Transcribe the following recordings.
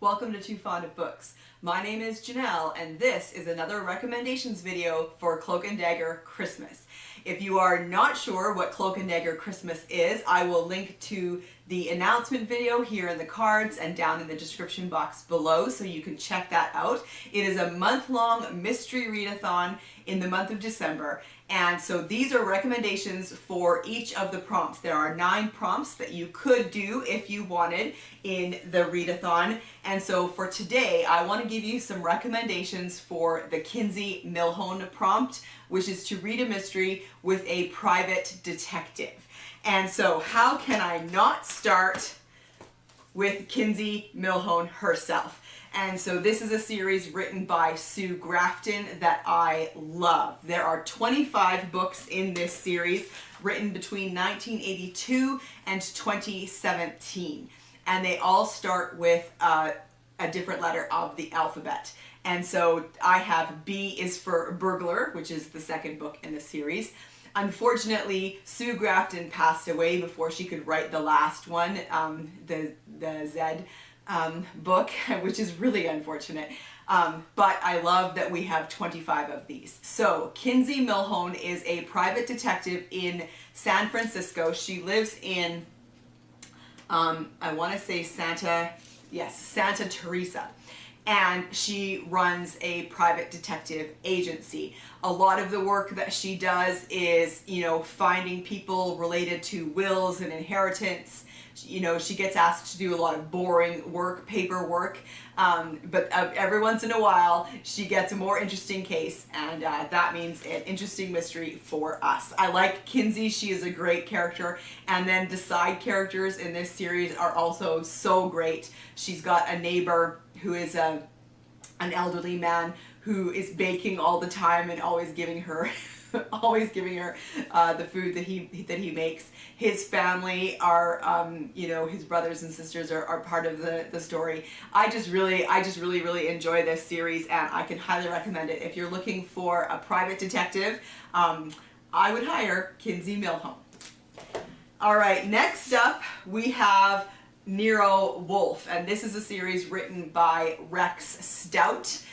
Welcome to Too Fond of Books. My name is Janelle, and this is another recommendations video for Cloak and Dagger Christmas. If you are not sure what Cloak and Dagger Christmas is, I will link to the announcement video here in the cards and down in the description box below so you can check that out. It is a month-long mystery readathon in the month of December, and so these are recommendations for each of the prompts. There are 9 prompts that you could do if you wanted in the readathon, and so for today I want to give you some recommendations for the Kinsey Milhone prompt, which is to read a mystery with a private detective. And so how can I not start with Kinsey Milhone herself? And so this is a series written by Sue Grafton that I love. There are 25 books in this series written between 1982 and 2017. And they all start with a different letter of the alphabet. And so I have B is for burglar, which is the second book in the series. Unfortunately, Sue Grafton passed away before she could write the last one, the Z book, which is really unfortunate. But I love that we have 25 of these. So Kinsey Milhone is a private detective in San Francisco. She lives in, I want to say Santa Teresa. And she runs a private detective agency. A lot of the work that she does is, finding people related to wills and inheritance. She gets asked to do a lot of boring work, paperwork, but every once in a while she gets a more interesting case, and that means an interesting mystery for us. I like Kinsey. She is a great character, and then the side characters in this series are also so great. She's got a neighbor who is an elderly man who is baking all the time and always giving her the food that he makes. His family are, his brothers and sisters are part of the story. I just really enjoy this series, and I can highly recommend it. If you're looking for a private detective, I would hire Kinsey Milhone. All right, next up we have Nero Wolfe, and this is a series written by Rex Stout.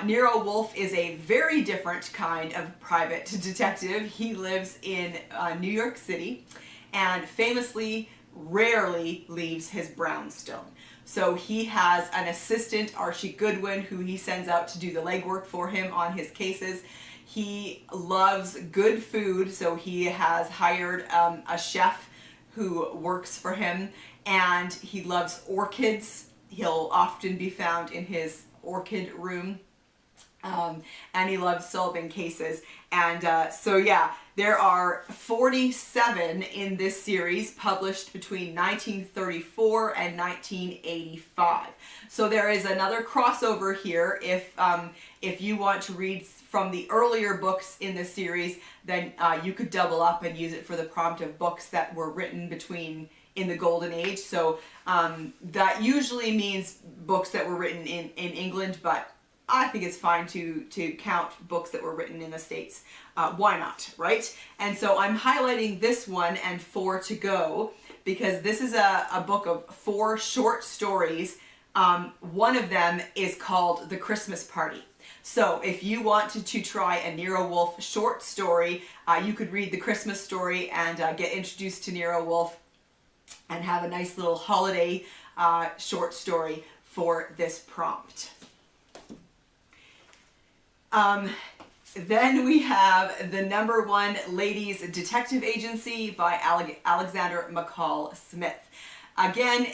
Nero Wolfe is a very different kind of private detective. He lives in New York City and famously rarely leaves his brownstone. So he has an assistant, Archie Goodwin, who he sends out to do the legwork for him on his cases. He loves good food, so he has hired a chef who works for him, and he loves orchids. He'll often be found in his orchid room. And he loves solving cases. And so yeah, there are 47 in this series published between 1934 and 1985. So there is another crossover here. If you want to read from the earlier books in the series, then you could double up and use it for the prompt of books that were written in the Golden Age. So that usually means books that were written in England, but I think it's fine to count books that were written in the States. Why not, right? And so I'm highlighting this one and 4 to go because this is a book of 4 short stories. One of them is called The Christmas Party. So if you wanted to try a Nero Wolfe short story, you could read The Christmas Story and get introduced to Nero Wolfe and have a nice little holiday short story for this prompt. Then we have the #1 Ladies Detective Agency by Alexander McCall Smith. Again,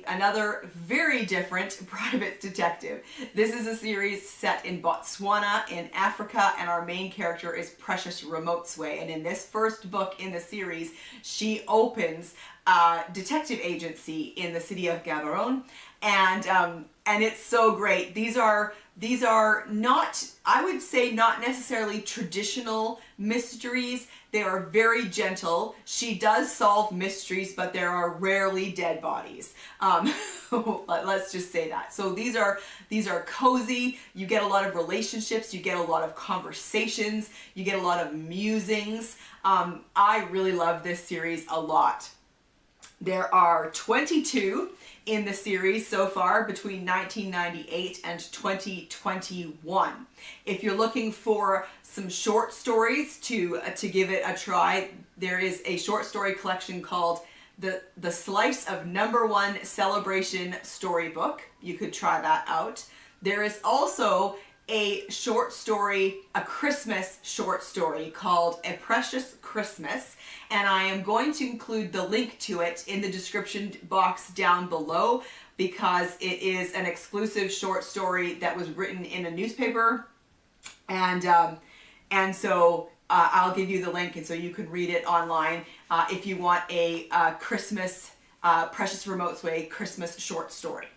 another very different private detective. This is a series set in Botswana in Africa, and our main character is Precious Remotsway. And in this first book in the series, she opens a detective agency in the city of Gaborone, and it's so great. These are not, I would say, not necessarily traditional mysteries. They are very gentle. She does solve mysteries, but there are rarely dead bodies. Let's just say that. So these are cozy. You get a lot of relationships. You get a lot of conversations. You get a lot of musings. I really love this series a lot. There are 22 in the series so far between 1998 and 2021. If you're looking for some short stories to give it a try, there is a short story collection called the Slice of #1 Celebration Storybook. You could try that out. There is also a short story, a Christmas short story called A Precious Christmas, and I am going to include the link to it in the description box down below because it is an exclusive short story that was written in a newspaper, and so I'll give you the link, and so you can read it online if you want a Christmas, Precious Remote's Way Christmas short story.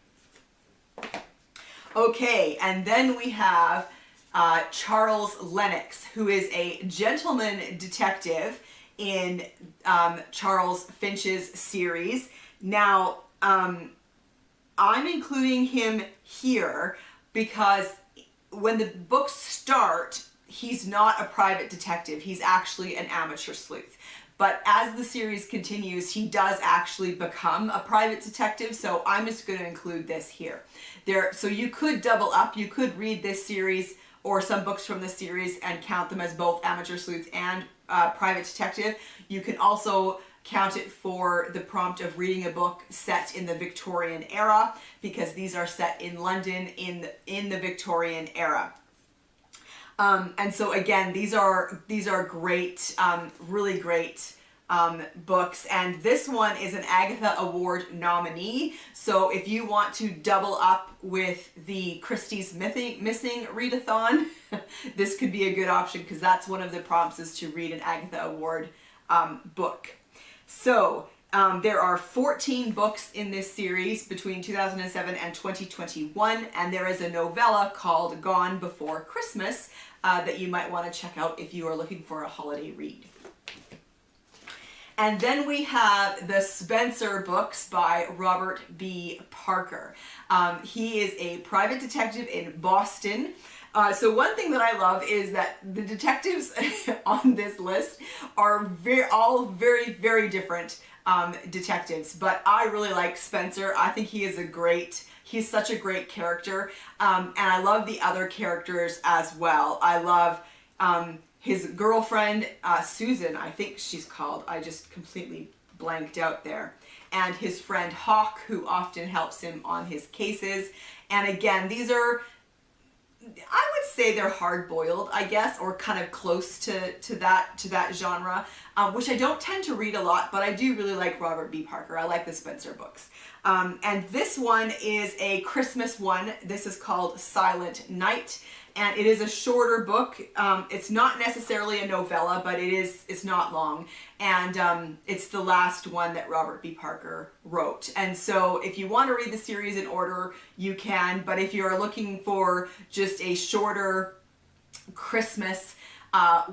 Okay, and then we have Charles Lennox, who is a gentleman detective in Charles Finch's series. Now, I'm including him here because when the books start, he's not a private detective. He's actually an amateur sleuth. But as the series continues, he does actually become a private detective, so I'm just going to include this here. So you could double up. You could read this series or some books from the series and count them as both amateur sleuth and private detective. You can also count it for the prompt of reading a book set in the Victorian era, because these are set in London in the Victorian era. And so again, these are great, really great books, and this one is an Agatha Award nominee. So if you want to double up with the Christie's Missing Readathon, this could be a good option because that's one of the prompts is to read an Agatha Award book. So there are 14 books in this series between 2007 and 2021, and there is a novella called Gone Before Christmas that you might want to check out if you are looking for a holiday read. And then we have the Spencer books by Robert B. Parker. He is a private detective in Boston. So one thing that I love is that the detectives on this list are all very, very different detectives. But I really like Spencer. I think he's such a great character. And I love the other characters as well. I love his girlfriend, Susan, I think she's called. I just completely blanked out there. And his friend Hawk, who often helps him on his cases. And again, these are, I would say they're hard-boiled, I guess, or kind of close to that genre, which I don't tend to read a lot, but I do really like Robert B. Parker. I like the Spencer books. And this one is a Christmas one. This is called Silent Night, and it is a shorter book. It's not necessarily a novella, but it's not long, and it's the last one that Robert B. Parker wrote. And so if you want to read the series in order, you can, but if you're looking for just a shorter Christmas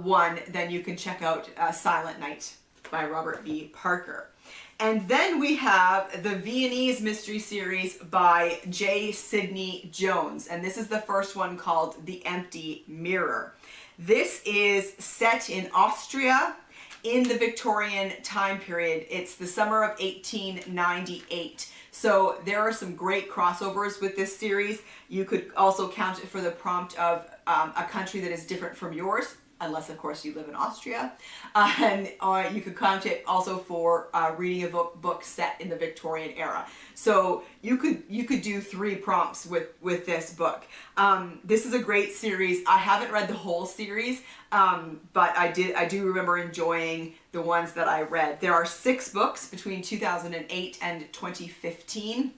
one, then you can check out Silent Night by Robert B. Parker. And then we have the Viennese mystery series by J. Sidney Jones, and this is the first one called The Empty Mirror. This is set in Austria in the Victorian time period. It's the summer of 1898. So there are some great crossovers with this series. You could also count it for the prompt of a country that is different from yours, unless of course you live in Austria, and you could count it also for reading a book set in the Victorian era. So you could do 3 prompts with this book. This is a great series. I haven't read the whole series, but I do remember enjoying the ones that I read. There are 6 books between 2008 and 2015,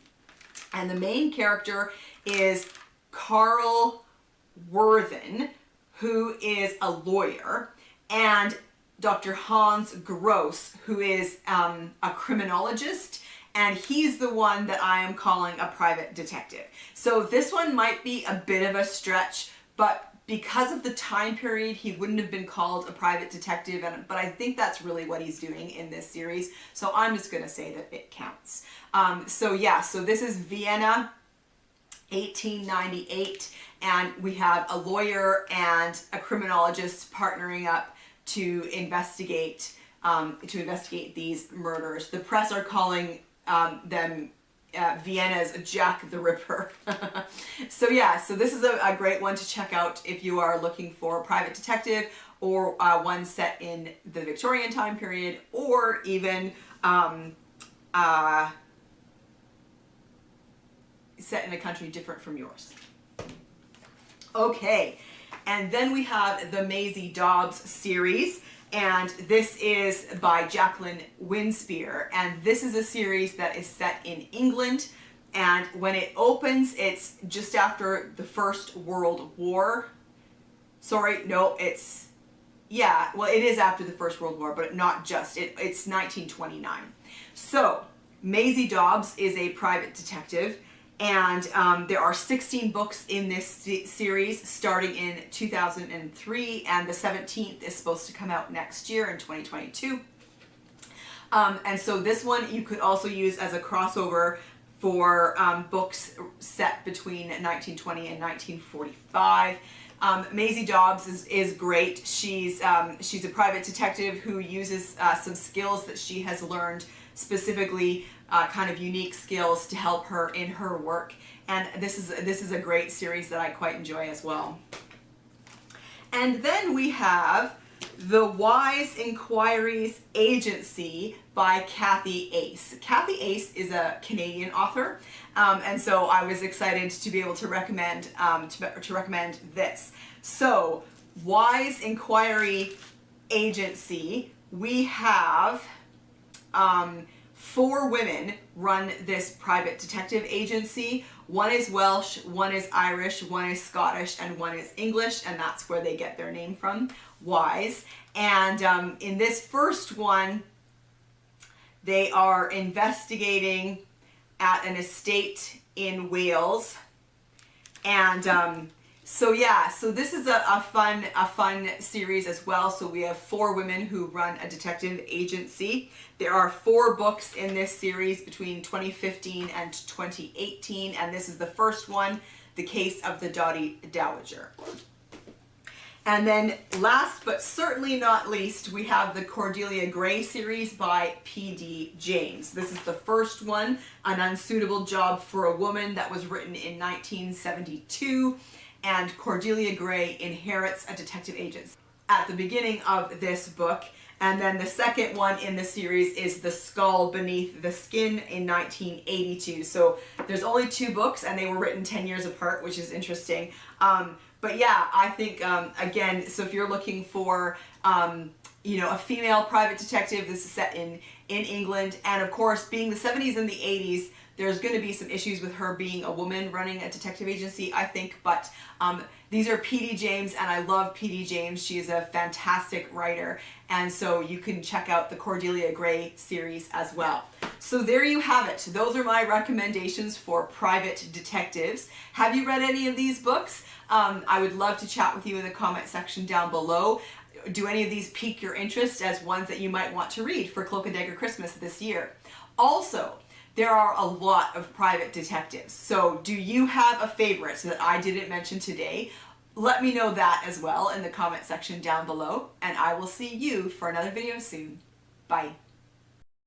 and the main character is Carl Worthen, who is a lawyer, and Dr. Hans Gross, who is a criminologist, and he's the one that I am calling a private detective. So this one might be a bit of a stretch, but because of the time period, he wouldn't have been called a private detective, but I think that's really what he's doing in this series, so I'm just going to say that it counts. So this is Vienna, 1898, and we have a lawyer and a criminologist partnering up to investigate these murders. The press are calling them Vienna's Jack the Ripper. So yeah, so this is a great one to check out if you are looking for a private detective, or one set in the Victorian time period, or even set in a country different from yours. Okay, and then we have the Maisie Dobbs series, and this is by Jacqueline Winspear, and this is a series that is set in England, and when it opens, it's just after the First World War. Sorry, no, it's, yeah, well, it is after the First World War, but not just, it's 1929. So, Maisie Dobbs is a private detective, and there are 16 books in this series starting in 2003, and the 17th is supposed to come out next year in 2022. And so this one you could also use as a crossover for books set between 1920 and 1945. Maisie Dobbs is great. She's a private detective who uses some skills that she has learned, specifically kind of unique skills to help her in her work. And this is a great series that I quite enjoy as well. And then we have The Wise Enquiries Agency by Cathy Ace. Cathy Ace is a Canadian author, and so I was excited to be able to recommend this. So, Wise Enquiry Agency, we have 4 women run this private detective agency. One is Welsh, one is Irish, one is Scottish, and one is English, and that's where they get their name from, Wise. And in this first one, they are investigating at an estate in Wales. And so yeah, so this is a fun series as well. So we have 4 women who run a detective agency. There are 4 books in this series between 2015 and 2018, and this is the first one, The Case of the Dotty Dowager. And then last but certainly not least, we have the Cordelia Gray series by P.D. James. This is the first one, An Unsuitable Job for a Woman, that was written in 1972. And Cordelia Gray inherits a detective agency at the beginning of this book. And then the second one in the series is The Skull Beneath the Skin in 1982. So there's only 2 books, and they were written 10 years apart, which is interesting. But yeah, I think, again, so if you're looking for, you know, a female private detective, this is set in England. And of course, being the 70s and the 80s, there's going to be some issues with her being a woman running a detective agency, I think, but these are P.D. James, and I love P.D. James. She is a fantastic writer, and so you can check out the Cordelia Gray series as well. So there you have it. Those are my recommendations for private detectives. Have you read any of these books? I would love to chat with you in the comment section down below. Do any of these pique your interest as ones that you might want to read for Cloak and Dagger Christmas this year? Also, there are a lot of private detectives. So do you have a favorite that I didn't mention today? Let me know that as well in the comment section down below, and I will see you for another video soon. Bye.